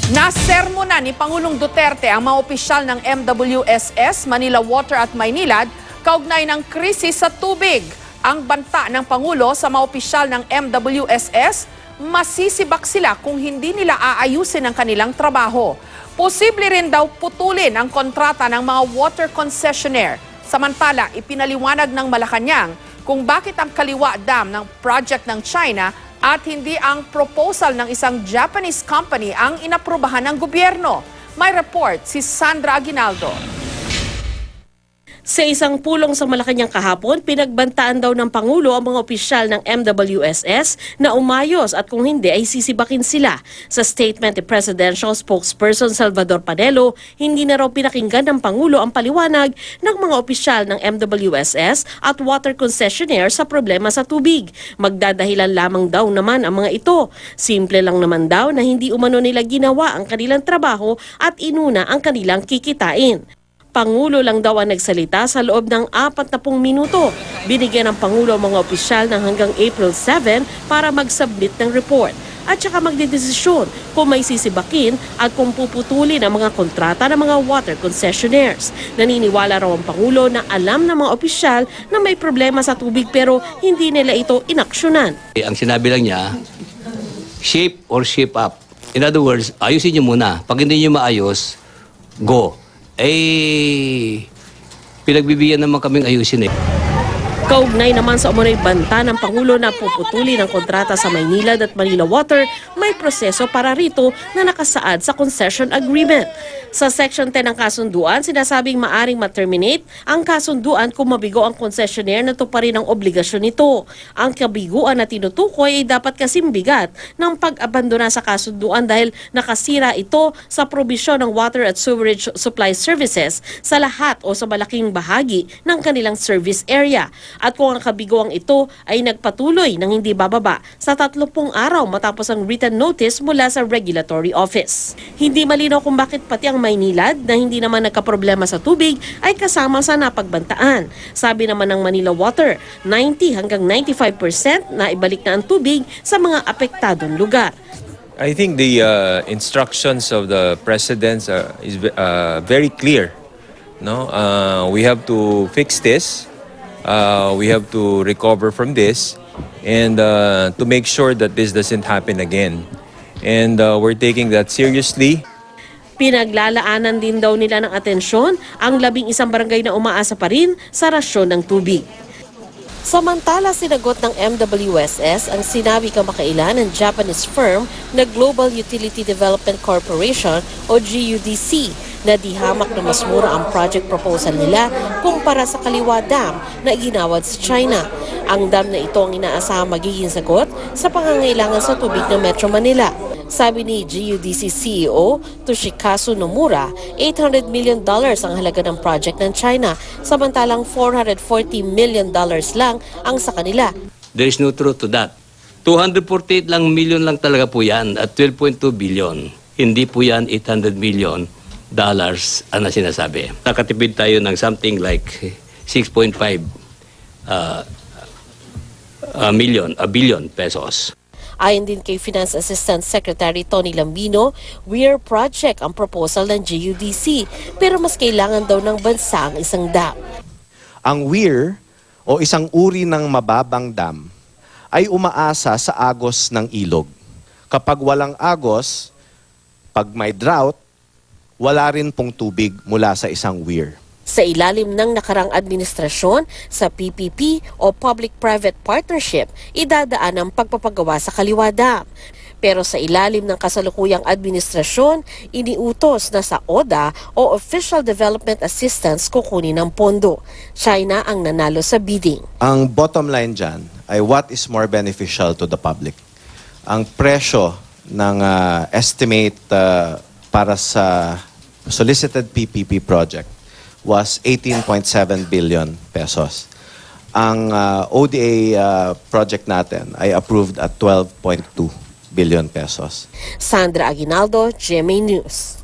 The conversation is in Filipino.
Nasermo na ni Pangulong Duterte ang mga opisyal ng MWSS, Manila Water at Maynilad kaugnay ng krisis sa tubig. Ang banta ng Pangulo sa mga opisyal ng MWSS, masisibak sila kung hindi nila aayusin ang kanilang trabaho. Posible rin daw putulin ang kontrata ng mga water concessionaire. Samantala, ipinaliwanag ng Malacanang kung bakit ang Kaliwa Dam ng project ng China at hindi ang proposal ng isang Japanese company ang inaprubahan ng gobyerno. May report si Sandra Aguinaldo. Sa isang pulong sa Malacanang kahapon, pinagbantaan daw ng Pangulo ang mga opisyal ng MWSS na umayos at kung hindi ay sisibakin sila. Sa statement ni Presidential Spokesperson Salvador Panelo, hindi na raw pinakinggan ng Pangulo ang paliwanag ng mga opisyal ng MWSS at water concessionaire sa problema sa tubig. Magdadahilan lamang daw naman ang mga ito. Simple lang naman daw na hindi umano nila ginawa ang kanilang trabaho at inuna ang kanilang kikitain. Pangulo lang daw ang nagsalita sa loob ng 40 minuto. Binigyan ng Pangulo ang mga opisyal ng hanggang April 7 para mag-submit ng report at saka magdedesisyon kung may sisibakin at kung puputulin ang mga kontrata ng mga water concessionaires. Naniniwala raw ang Pangulo na alam ng mga opisyal na may problema sa tubig pero hindi nila ito inaksyonan. Ang sinabi lang niya, shape or shape up. In other words, ayusin niyo muna. Pag hindi niyo maayos, go. Pinagbibigyan naman kaming ayusin eh. Kaugnay naman sa umunay banta ng Pangulo na puputulin ang kontrata sa Maynilad at Manila Water, may proseso para rito na nakasaad sa concession agreement. Sa Section 10 ng kasunduan, sinasabing maaring ma-terminate ang kasunduan kung mabigo ang concessionaire na tuparin ang obligasyon nito. Ang kabiguan na tinutukoy ay dapat kasing bigat ng pag-abandona sa kasunduan dahil nakasira ito sa probisyon ng water at sewerage supply services sa lahat o sa malaking bahagi ng kanilang service area. At kung ang kabiguang ito ay nagpatuloy ng hindi bababa sa 30 araw matapos ang written notice mula sa Regulatory Office. Hindi malinaw kung bakit pati ang Maynilad na hindi naman nagkaproblema sa tubig ay kasama sa napagbantaan. Sabi naman ng Manila Water, 90 hanggang 95% na ibalik na ang tubig sa mga apektadong lugar. I think the instructions of the President is very clear. No, we have to fix this. We have to recover from this and to make sure that this doesn't happen again. And we're taking that seriously. Pinaglalaanan din daw nila ng atensyon ang 11 barangay na umaasa pa rin sa rasyon ng tubig. Samantala, sinagot ng MWSS ang sinabi kamakailan ng Japanese firm na Global Utility Development Corporation o GUDC na di hamak na mas mura ang project proposal nila kumpara sa Kaliwa Dam na ginawad sa China. Ang dam na ito ang inaasahang magiging sagot sa pangangailangan sa tubig ng Metro Manila. Sabi ni GUDC CEO Toshikazu Nomura, $800 million ang halaga ng project ng China, samantalang $440 million lang ang sa kanila. There is no truth to that. 248 million lang talaga po yan at 12.2 billion. Hindi po yan $800 million ang sinasabi. Nakatipid tayo ng something like 6.5 billion pesos. Ayon din kay Finance Assistant Secretary Tony Lambino, WEIR project ang proposal ng GUDC pero mas kailangan daw ng bansa ang isang dam. Ang WEIR o isang uri ng mababang dam ay umaasa sa agos ng ilog. Kapag walang agos, pag may drought, wala rin pong tubig mula sa isang WEIR. Sa ilalim ng nakarang administrasyon sa PPP o Public-Private Partnership, idadaan ang pagpapagawa sa Kaliwa Dam. Pero sa ilalim ng kasalukuyang administrasyon, iniutos na sa ODA o Official Development Assistance kukunin ng pondo. China ang nanalo sa bidding. Ang bottom line dyan ay what is more beneficial to the public. Ang presyo ng estimate para sa solicited PPP project was 18.7 billion pesos. Ang ODA project natin ay approved at 12.2 billion pesos. Sandra Aguinaldo, GMA News.